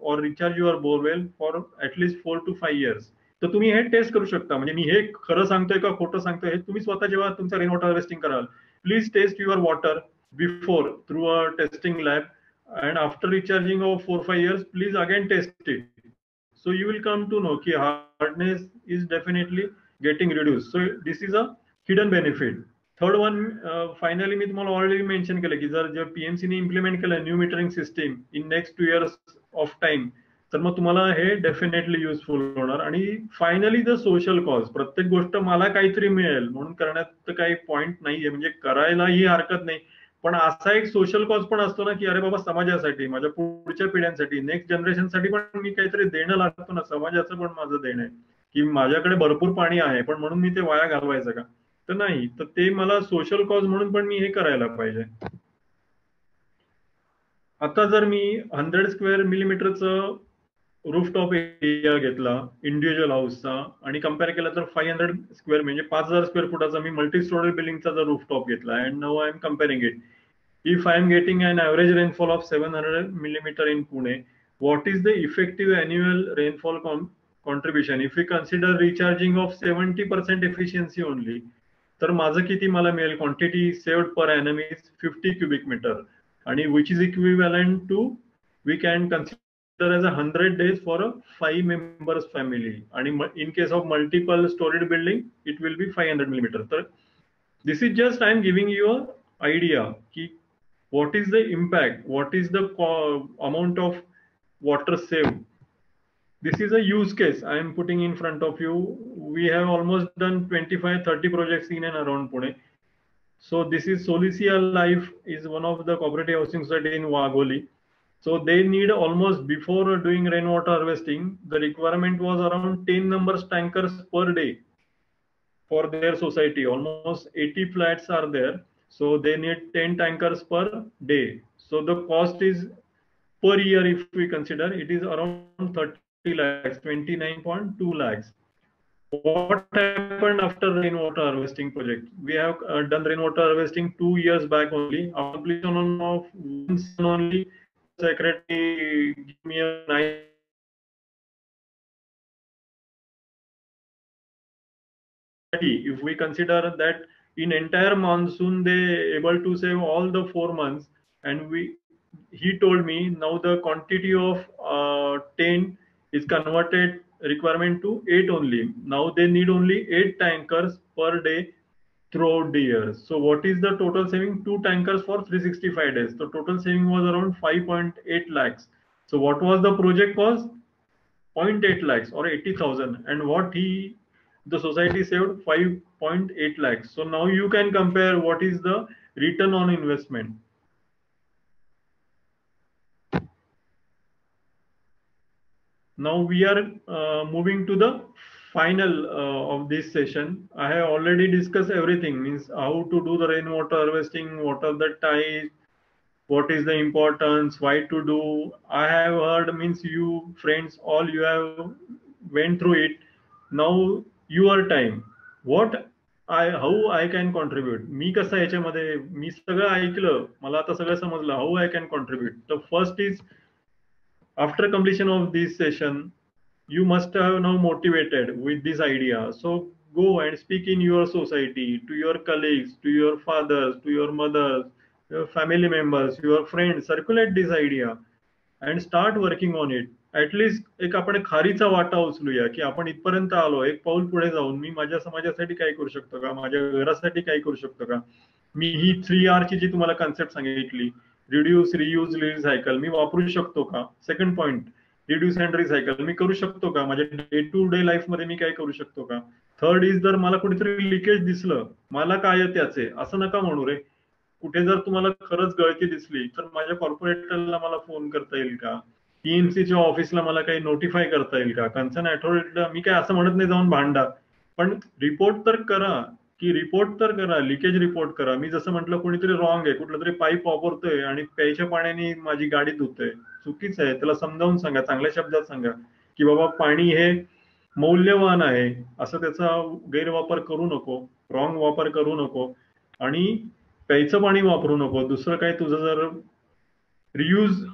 or recharge your borewell for at least 4 to 5 years. तर तुम्ही हे टेस्ट करू शकता. म्हणजे मी हे खरं सांगतोय का खोटं सांगतोय हे तुम्ही स्वतः जेव्हा तुमचं रेन वॉटर हार्वेस्टिंग कराल please test your water before through a testing lab and after recharging of 4-5 years please again test it. So you will come to know ki hardness is definitely getting reduced. So this is a hidden benefit. Third one finally मी तुम्हाला already mention केलं की जर पीएमसीने implement केलं new metering system in next 2 years of time तर मग तुम्हाला हे डेफिनेटली युजफुल होणार. आणि फायनली द सोशल कॉज प्रत्येक गोष्ट मला काहीतरी मिळेल म्हणून करण्यात काही पॉइंट नाहीये. म्हणजे करायलाही हरकत नाही पण असा एक सोशल कॉज पण असतो ना की अरे बाबा समाजासाठी माझ्या पुढच्या पिढ्यांसाठी नेक्स्ट जनरेशनसाठी पण मी काहीतरी देणं लागतो ना. समाजाचं पण माझं देणं आहे की माझ्याकडे भरपूर पाणी आहे पण म्हणून मी ते वाया घालवायचं का तर नाही. तर ते मला सोशल कॉज म्हणून पण मी हे करायला पाहिजे. आता जर मी 100 स्क्वेअर मिलीमीटरचं रूफटॉप एरिया घेतला इंडिव्हिज्युअल हाऊसचा आणि कम्पेअर केला तर 500 स्क्वेअर म्हणजे 5,000 स्क्वेअर फुटाचा मी मल्टी स्टोरी बिल्डिंगचा जर रूफटॉप घेतला and now I am comparing it if I am getting an average rainfall of 700 millimeter in Pune, what is the effective annual rainfall contribution if we consider recharging of 70% efficiency only? तर माझं किती मला मिळेल quantity saved per annum is 50 cubic meter आणि which is equivalent to we can consider as a 100 days for a 5 members family आणि in case of multiple storied building it will be 500 millimeter. तर this is just I am giving you a idea ki what is the impact, what is the amount of water saved. This is a use case I am putting in front of you. We have almost done 25-30 projects in and around Pune. So this is Solicia Life is one of the cooperative housing society in Wagoli. So they need almost before doing rainwater harvesting, the requirement was around 10 numbers tankers per day for their society. Almost 80 flats are there. So they need 10 tankers per day. So the cost is per year, if we consider, it is around 30 lakhs, 29.2 lakhs. What happened after rainwater harvesting project? We have done rainwater harvesting 2 years back only. After completion of once only, secretary give me a nice if we consider that in entire monsoon they able to save all the 4 months, and he told me now the quantity of 10 is converted requirement to 8 only. Now they need only 8 tankers per day throughout the year. So what is the total saving? 2 tankers for 365 days. The total saving was around 5.8 lakhs. So what was the project cost? 0.8 lakhs or 80,000, and what the society saved 5.8 lakhs. So now you can compare what is the return on investment. Now we are moving to the final of this session. I have already discussed everything, means how to do the rainwater harvesting, what are the types, what is the importance, why to do. I have heard, means you friends all you have went through it. Now your time, what how I can contribute. मी कसं याच्यामध्ये मी सगळं ऐकलं, मला आता सगळं समजलं. How I can contribute. The first is, after completion of this session, you must have now motivated with this idea. So go and speak in your society, to your colleagues, to your fathers, to your mothers, your family members, your friends. Circulate this idea and start working on it. At least एक आपण खारीचा वाटा उचलूया की आपण इथपर्यंत आलो, एक पाऊल पुढे जाऊन मी माझ्या समाजासाठी काय करू शकतो का, माझ्या घरासाठी काय करू शकतो का. मी ही 3R ची जी तुम्हाला कन्सेप्ट सांगितली, रिड्यूस, रियूज, रिसायकल, मी वापरू शकतो का. Second point, reduce and recycle मी करू शकतो का, माझ्या डे टू डे लाईफ मध्ये मी काय करू शकतो का. थर्ड इज, जर मला कुठेतरी लिकेज दिसलं, मला काय त्याचे असं नका म्हणू रे. कुठे जर तुम्हाला खरंच गळती दिसली तर माझ्या कॉर्पोरेटरला मला फोन करता येईल का, टीएमसीच्या ऑफिसला मला काही नोटिफाय करता येईल का, कन्सर्न अथॉरिटीला. मी काय असं म्हणत नाही जाऊन भांडा, पण रिपोर्ट तर करा, की रिपोर्ट तर करा, लिकेज रिपोर्ट करा. मी जसं म्हटलं, कोणीतरी रॉंग आहे, कुठलं तरी पाईप वापरतोय आणि प्यायच्या पाण्याने माझी गाडी धुतोय, चुकीचं आहे. त्याला समजावून सांगा, चांगल्या शब्दात सांगा की बाबा पाणी हे मौल्यवान आहे, असं त्याचा गैरवापर करू नको, रॉंग वापर करू नको, आणि प्यायचं पाणी वापरू नको. दुसरं काही तुझं जर रियूज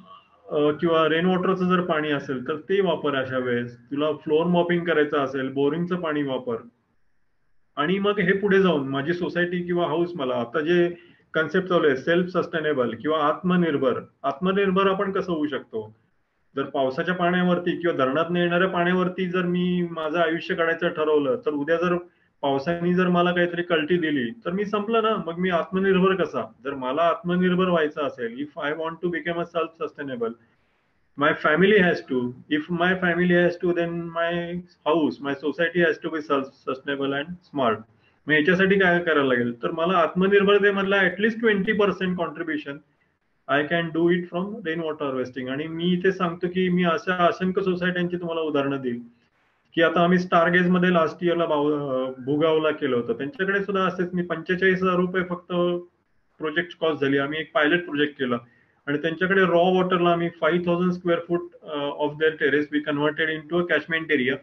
किंवा रेन वॉटरचं जर पाणी असेल तर ते वापर अशा वेळेस. तुला फ्लोअर मॉपिंग करायचं असेल, बोरिंगचं पाणी वापर. आणि मग हे पुढे जाऊन माझी सोसायटी किंवा हाऊस, मला आता जे कन्सेप्ट चालू आहे सेल्फ सस्टेनेबल किंवा आत्मनिर्भर. आत्मनिर्भर आपण कसं होऊ शकतो, जर पावसाच्या पाण्यावरती किंवा धरणात येणाऱ्या पाण्यावरती जर मी माझं आयुष्य काढायचं ठरवलं, तर उद्या जर पावसाने जर मला काहीतरी कल्टी दिली तर मी संपलं ना. मग मी आत्मनिर्भर कसा. जर मला आत्मनिर्भर व्हायचं असेल, if I want to become a self sustainable, my family has to. If my family has to, then my house, my society has to be self-sustainable and smart. मग याच्यासाठी काय करायला लागेल, तर मला आत्मनिर्भरतेमधला at least 20% contribution I can do it from rain water harvesting. आणि मी इथे सांगतो की मी अशा असंख्य सोसायट्यांची तुम्हाला उदाहरणं देईल की आता आम्ही स्टारगेज मध्ये लास्ट इयरला भुगावला केलं होतं, त्यांच्याकडे सुद्धा असेच मी 45,000 रुपये फक्त प्रोजेक्ट कॉस्ट झाली. आम्ही एक पायलट प्रोजेक्ट केला आणि त्यांच्याकडे रॉ वॉटरला आम्ही 5,000 square foot of their terrace we converted in to a catchment area,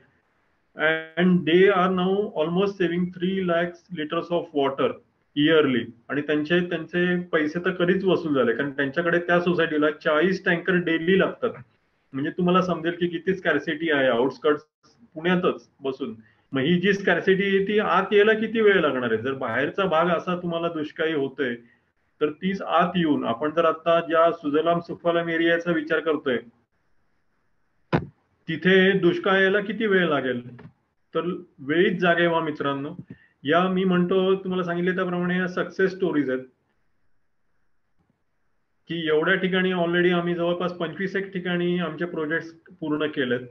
and they are now almost saving 3 lakhs litres of water yearly. आणि त्यांचे पैसे तर कधीच वसूल झाले, कारण त्यांच्याकडे त्या सोसायटीला 40 टँकर डेली लागतात. म्हणजे तुम्हाला समजेल की किती स्कॅर्सिटी आहे आउटस्कर्ट्स पुण्यातच बसून. मग ही जी स्कॅर्सिटी आहे ती आत यायला किती वेळ लागणार आहे. जर बाहेरचा भाग असा तुम्हाला दुष्काळी होतोय, तर तीच आत येऊन आपण जर आता ज्या सुजलाम सुफलाम एरियाचा विचार करतोय, तिथे दुष्काळ यायला किती वेळ लागेल. तर वेळीच जागे व्हा मित्रांनो. या मी म्हणतो, तुम्हाला सांगितले त्याप्रमाणे या सक्सेस स्टोरीज आहेत की एवढ्या ठिकाणी ऑलरेडी आम्ही जवळपास 25 ठिकाणी आमचे प्रोजेक्ट पूर्ण केलेत.